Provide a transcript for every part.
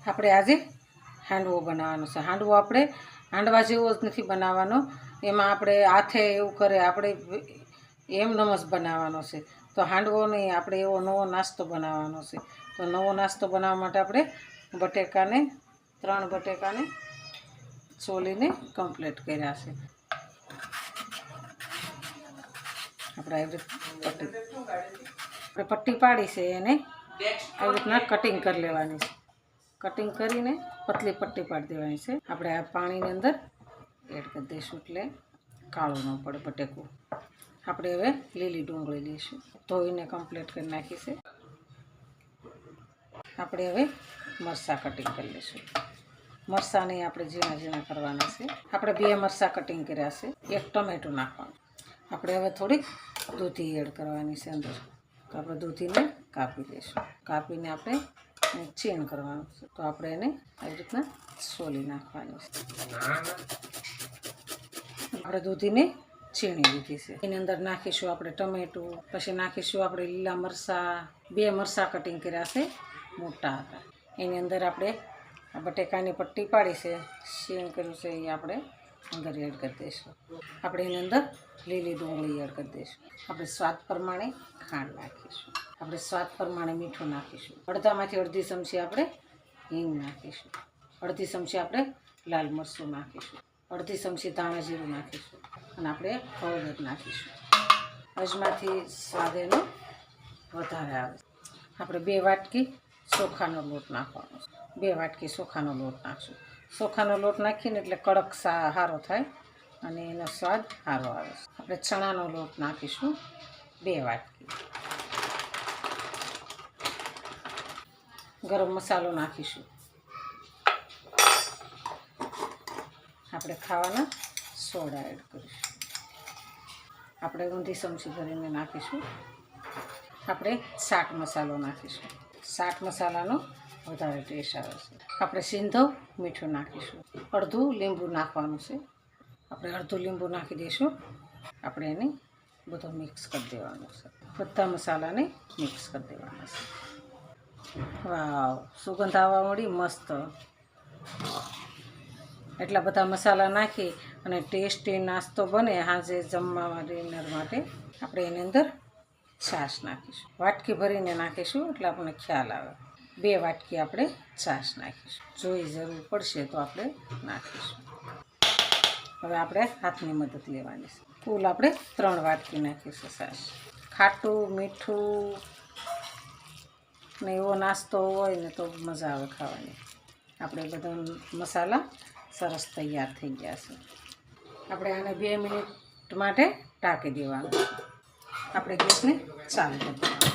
આપણે આજે હાંડવો બનાવવાનો છે। હાંડવો આપણે હાંડવા જેવો જ નથી બનાવવાનો, એમાં આપણે હાથે એવું કરે, આપણે એમ નમસ બનાવવાનો છે। તો હાંડવો નહીં, આપણે એવો નવો નાસ્તો બનાવવાનો છે। તો નવો નાસ્તો બનાવવા માટે આપણે બટેકાને 3 બટેકાને છોલીને કમ્પ્લીટ કર્યા છે। આપણે આવી પટ્ટી પાડી છે, એને આવી રીતના કટિંગ કરી લેવાની છે। કટિંગ કરીને પતલી પટ્ટી પાડી દેવાની છે। આપણે આ પાણીની અંદર એડ કરી દઈશું એટલે કાળું ન પડે બટેકું। આપણે હવે લીલી ડુંગળી લઈશું, ધોઈને કમ્પ્લીટ કરી નાખી છે। આપણે હવે મરચાં કટિંગ કરી લઈશું। મરચાંને આપણે ઝીણા ઝીણા કરવાના છે। આપણે 2 મરચાં કટિંગ કર્યા છે, 1 ટમેટું નાખવાનું। આપણે હવે થોડીક દૂધી એડ કરવાની છે અંદર, તો આપણે દૂધીને કાપી લઈશું। કાપીને આપણે ચીણ કરવાનું છે, તો આપણે એને આવી રીતના સોલી નાખવાની છે। આપણે દૂધીને છીણી લીધી છે, એની અંદર નાખીશું આપણે ટમેટું, પછી નાખીશું આપણે લીલા મરચાં, 2 મરચાં કટિંગ કર્યા છે, મોટા હતા। એની અંદર આપણે બટેકાની પટ્ટી પાડી છે, છીણ કર્યું છે, એ આપણે અંદર એડ કરી દઈશું। આપણે એની અંદર લીલી ડુંગળી એડ કરી દઈશું। આપણે સ્વાદ પ્રમાણે ખાંડ નાખીશું। આપણે સ્વાદ પ્રમાણે મીઠું નાખીશું। અડધામાંથી અડધી ચમચી આપણે હિંગ નાખીશું। અડધી ચમચી આપણે લાલ મરચું નાખીશું। અડધી ચમચી ધાણા જીરું નાખીશું અને આપણે હળદર નાખીશું। અજમાથી સ્વાદ એનો વધારે આવે। આપણે 2 વાટકી ચોખાનો લોટ નાખવાનો છે, 2 વાટકી ચોખાનો લોટ નાખશું। ચોખાનો લોટ નાખીને એટલે કડક સારો થાય અને એનો સ્વાદ સારો આવે છે। આપણે ચણાનો લોટ નાખીશું 2 વાટકી। ગરમ મસાલો નાખીશું। આપણે ખાવાના સોડા એડ કરીશું। આપણે ઊંધી ચમચી ભરીને નાખીશું। આપણે ચાટ મસાલો નાખીશું। ચાટ મસાલાનો વધારે ટેસ્ટ આવે છે। આપણે સિંધવ મીઠું નાખીશું। અડધું લીંબુ નાખવાનું છે, આપણે અડધું લીંબુ નાખી દઈશું। આપણે એને બધું મિક્સ કરી દેવાનું છે, બધા મસાલાને મિક્સ કરી દેવાના છે। વાવ, સુગંધ આવવા મળી મસ્ત। એટલા બધા મસાલા નાખી અને ટેસ્ટી નાસ્તો બને સાંજે જમવા ડિનર માટે। આપણે એની અંદર છાશ નાખીશું, વાટકી ભરીને નાખીશું એટલે આપણને ખ્યાલ આવે। 2 વાટકી આપણે છાશ નાખીશું, જોઈ જરૂર પડશે તો આપણે નાખીશું। હવે આપણે હાથની મદદ લેવાની છે। કુલ આપણે 3 વાટકી નાખીશું છાશ। ખાટું મીઠું ને એવો નાસ્તો હોય ને તો મજા આવે ખાવાની। આપણે બધા મસાલા સરસ તૈયાર થઈ ગયા છે। આપણે આને 2 મિનિટ માટે ઢાંકી દેવાનું છે। આપણે ગેસને ચાલુ કરી દેવાનું।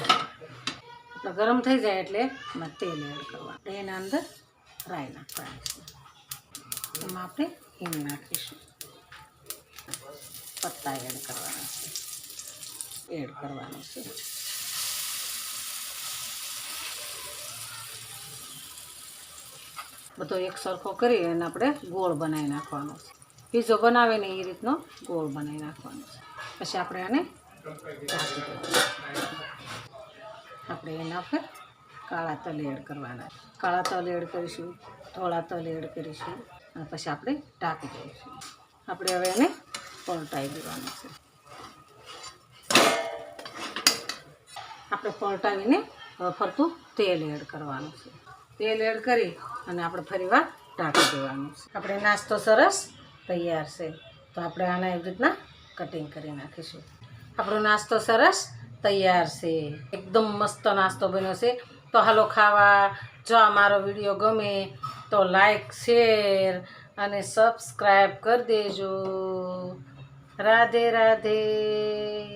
આપણે ગરમ થઈ જાય એટલે એમાં તેલ એડ કરવાનું, એના અંદર રાઈ નાખવાની છે। એમાં આપણે હિંગ નાખીશું, પત્તા એડ કરવાના છે। બધો એક સરખો કરી અને આપણે ગોળ બનાવી નાખવાનો છે। પીઝો બનાવે ને એ રીતનો ગોળ બનાવી નાખવાનો છે। પછી આપણે આને ઢાંકી દેવાનું। આપણે એના પર કાળા તલ એડ કરવાના, કાળા તલ એડ કરીશું, ધોળા તલ એડ કરીશું અને પછી આપણે ઢાંકી દઈશું। આપણે હવે એને પલટાવી દેવાનું છે। આપણે પલટાવીને ફરતું તેલ એડ કરવાનું છે। તેલ એડ કરી અને આપણે ફરીવાર ઢાંકી દેવાનું છે। આપણે નાસ્તો સરસ તૈયાર છે, તો આપણે આને એવી રીતના કટિંગ કરી નાખીશું। આપણો નાસ્તો સરસ તૈયાર છે, એકદમ મસ્ત નાસ્તો બન્યો છે। તો હાલો ખાવા। જો આ મારો વિડીયો ગમે તો લાઈક, શેર અને સબસ્ક્રાઈબ કરી દેજો। રાધે રાધે।